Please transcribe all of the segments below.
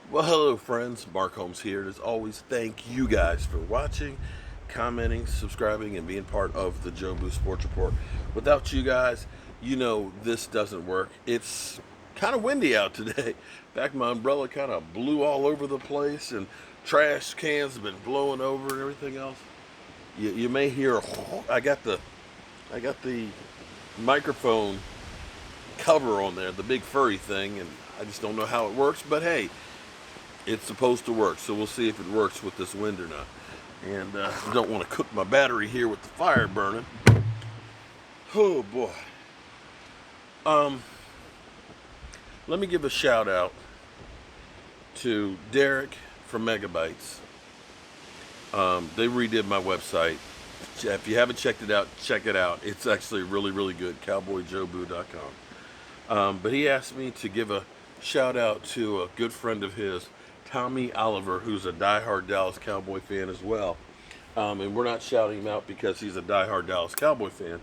Well, hello, friends. Mark Holmes here. And as always, thank you guys for watching, commenting, subscribing, and being part of the Joe Boo Sports Report. Without you guys, this doesn't work. It's kind of windy out today. In fact, my umbrella kind of blew all over the place, and trash cans have been blowing over and everything else. You may hear. I got the microphone cover on there, the big furry thing, and I just don't know how it works. But hey, it's supposed to work, so we'll see if it works with this wind or not. And don't want to cook my battery here with the fire burning. Oh boy. Um, Let me give a shout out to Derek from Megabytes. They redid my website. If you haven't checked it out, check it out. It's actually really, really good. CowboyJoeBoo.com. But he asked me to give a shout out to a good friend of his, Tommy Oliver, who's a diehard Dallas Cowboy fan as well. And we're not shouting him out because he's a diehard Dallas Cowboy fan.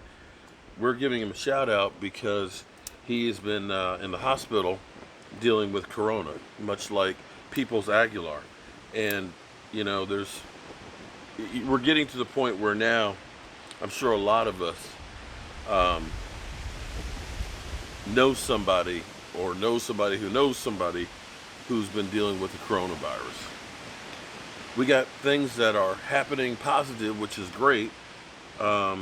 We're giving him a shout out because he has been in the hospital dealing with corona, much like Peoples Aguilar. And, we're getting to the point where now I'm sure a lot of us know somebody or knows somebody who knows somebody who's been dealing with the coronavirus. We got things that are happening positive, which is great, but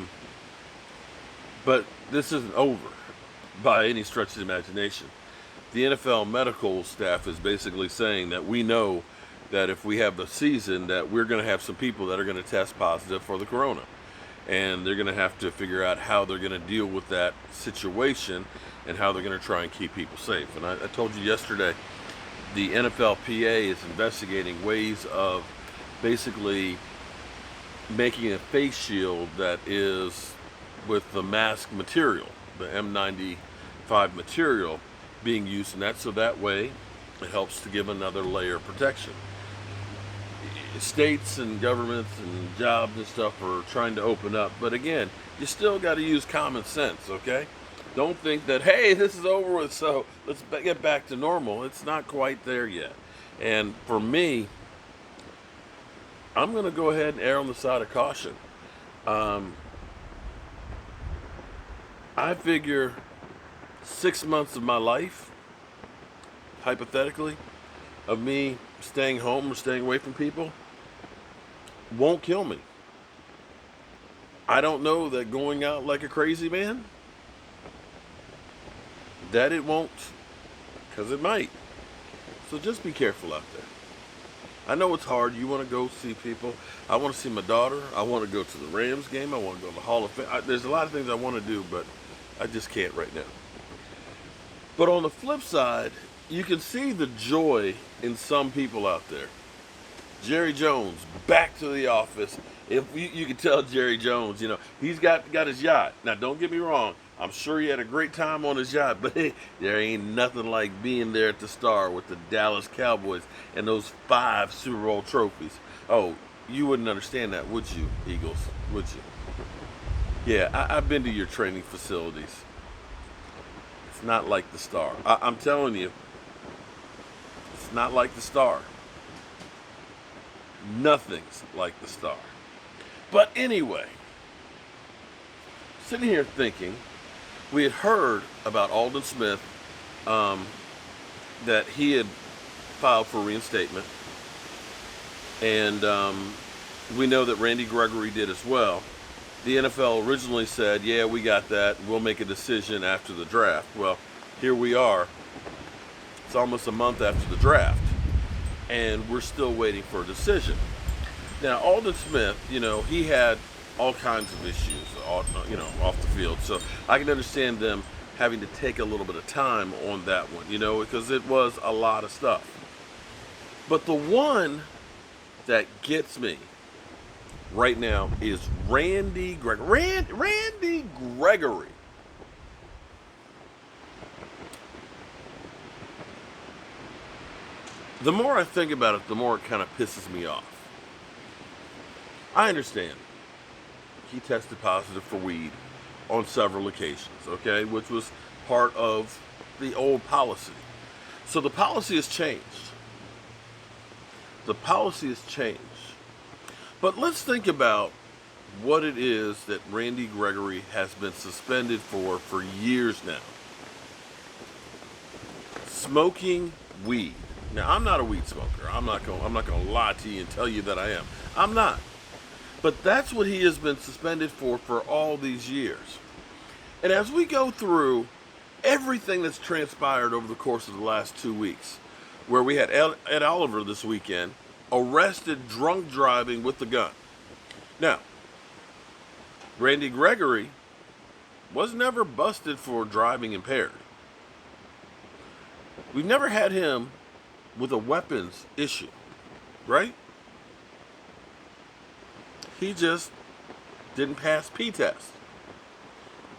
this isn't over by any stretch of the imagination. The NFL medical staff is basically saying that we know that if we have the season, that we're going to have some people that are going to test positive for the corona. And they're going to have to figure out how they're going to deal with that situation and how they're going to try and keep people safe. And I told you yesterday, the NFLPA is investigating ways of basically making a face shield that is with the mask material, the M95 material being used in that, so that way it helps to give another layer of protection. States and governments and jobs and stuff are trying to open up, but again, you still got to use common sense, okay? Don't think that, hey, this is over with, so let's get back to normal. It's not quite there yet. And for me, I'm going to go ahead and err on the side of caution. I figure 6 months of my life, hypothetically, of me staying home or staying away from people won't kill me. I don't know that going out like a crazy man, that it won't, because it might. So just be careful out there. I know it's hard. You want to go see people. I want to see my daughter. I want to go to the Rams game. I want to go to the Hall of Fame. There's a lot of things I want to do, but I just can't right now. But on the flip side, you can see the joy in some people out there. Jerry Jones, back to the office. If you can tell Jerry Jones, he's got his yacht. Now, don't get me wrong. I'm sure he had a great time on his yacht, but there ain't nothing like being there at the Star with the Dallas Cowboys and those 5 Super Bowl trophies. Oh, you wouldn't understand that, would you, Eagles? Would you? Yeah, I've been to your training facilities. It's not like the Star. I'm telling you, it's not like the Star. Nothing's like the Star. But anyway, sitting here thinking, we had heard about Aldon Smith, that he had filed for reinstatement, and we know that Randy Gregory did as well. The NFL originally said, yeah, we got that, we'll make a decision after the draft. Well, here we are. It's almost a month after the draft, and we're still waiting for a decision. Now, Aldon Smith, he had all kinds of issues, off the field. So I can understand them having to take a little bit of time on that one, because it was a lot of stuff. But the one that gets me right now is Randy Gregory. Randy Gregory. The more I think about it, the more it kind of pisses me off. I understand he tested positive for weed on several occasions, okay, which was part of the old policy. So the policy has changed. The policy has changed. But let's think about what it is that Randy Gregory has been suspended for years now. Smoking weed. Now, I'm not a weed smoker. I'm not going to lie to you and tell you that I am. I'm not. But that's what he has been suspended for all these years. And as we go through everything that's transpired over the course of the last 2 weeks, where we had Ed Oliver this weekend arrested drunk driving with the gun. Now, Randy Gregory was never busted for driving impaired. We've never had him with a weapons issue, right? He just didn't pass P-test.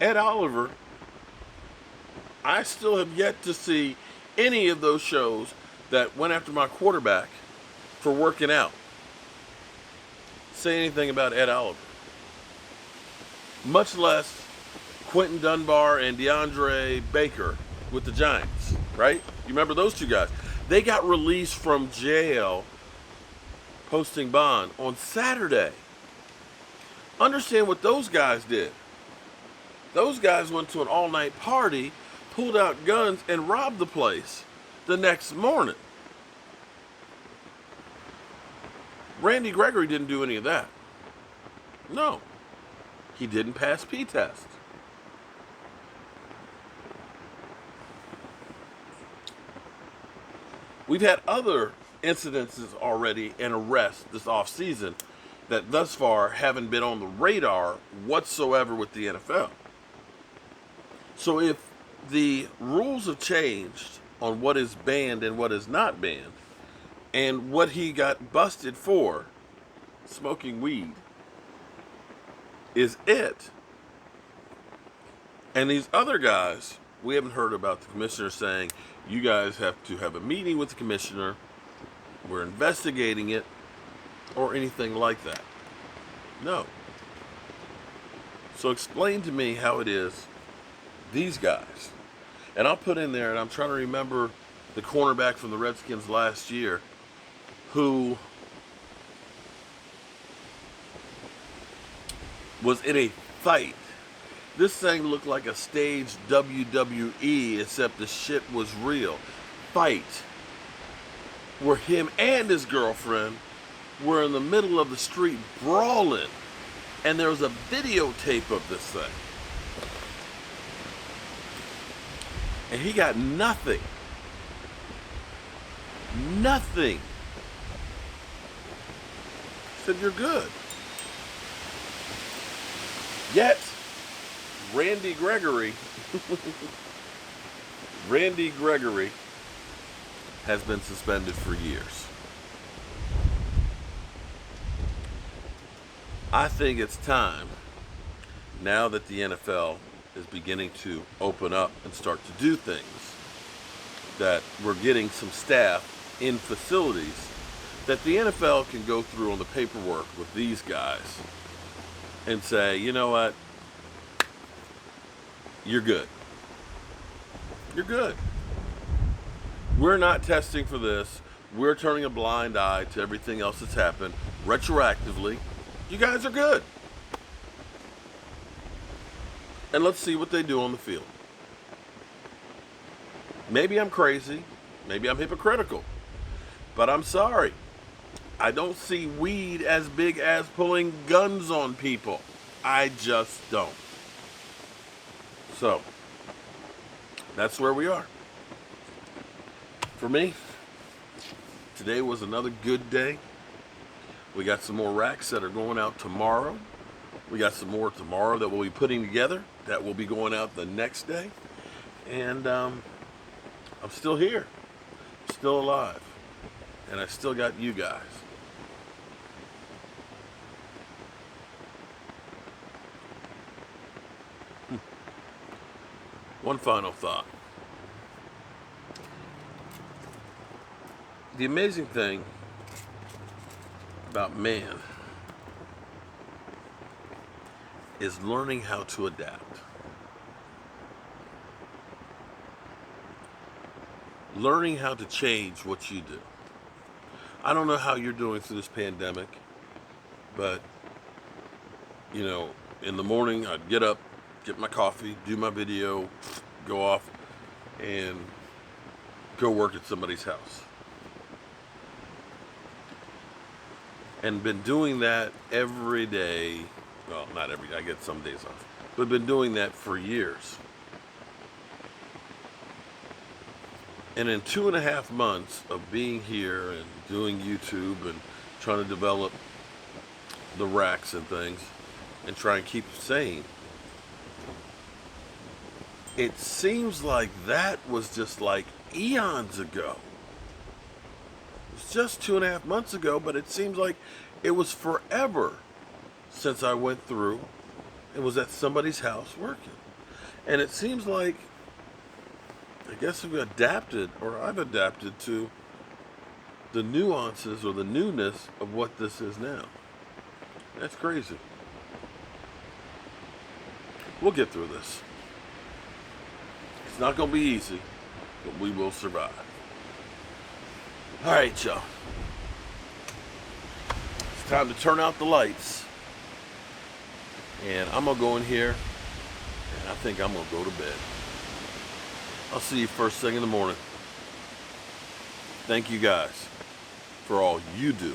Ed Oliver, I still have yet to see any of those shows that went after my quarterback for working out say anything about Ed Oliver. Much less Quentin Dunbar and DeAndre Baker with the Giants, right? You remember those two guys? They got released from jail posting bond on Saturday. Understand what those guys did. Those guys went to an all-night party, pulled out guns, and robbed the place the next morning. Randy Gregory didn't do any of that. No. He didn't pass P-test. We've had other incidences already and arrests this offseason that thus far haven't been on the radar whatsoever with the NFL. So if the rules have changed on what is banned and what is not banned, and what he got busted for, smoking weed, is it, and these other guys, we haven't heard about the commissioner saying, you guys have to have a meeting with the commissioner, we're investigating it, or anything like that. No. So explain to me how it is these guys, and I'll put in there, and I'm trying to remember the cornerback from the Redskins last year, who was in a fight. This thing looked like a staged WWE, except the shit was real. Fight. Where him and his girlfriend were in the middle of the street brawling. And there was a videotape of this thing. And he got nothing. Nothing. Said, you're good. Yet, Randy Gregory has been suspended for years. I think it's time, now that the NFL is beginning to open up and start to do things, that we're getting some staff in facilities that the NFL can go through on the paperwork with these guys and say, you know what, you're good. You're good. We're not testing for this. We're turning a blind eye to everything else that's happened retroactively. You guys are good. And let's see what they do on the field. Maybe I'm crazy. Maybe I'm hypocritical. But I'm sorry. I don't see weed as big as pulling guns on people. I just don't. So, that's where we are. For me, today was another good day. We got some more racks that are going out tomorrow. We got some more tomorrow that we'll be putting together that will be going out the next day. And I'm still here. Still alive. And I still got you guys. One final thought. The amazing thing about man is learning how to adapt. Learning how to change what you do. I don't know how you're doing through this pandemic, but in the morning I'd get up, get my coffee, do my video, go off, and go work at somebody's house. And been doing that every day. Well, not every day, I get some days off, but been doing that for years. And in 2.5 months of being here and doing YouTube and trying to develop the racks and things and try and keep sane, it seems like that was just like eons ago. It was just 2.5 months ago, but it seems like it was forever since I went through and was at somebody's house working. And it seems like, I guess I've adapted to the nuances or the newness of what this is now. That's crazy. We'll get through this. It's not going to be easy, but we will survive. All right, y'all. It's time to turn out the lights. And I'm going to go in here, and I think I'm going to go to bed. I'll see you first thing in the morning. Thank you guys for all you do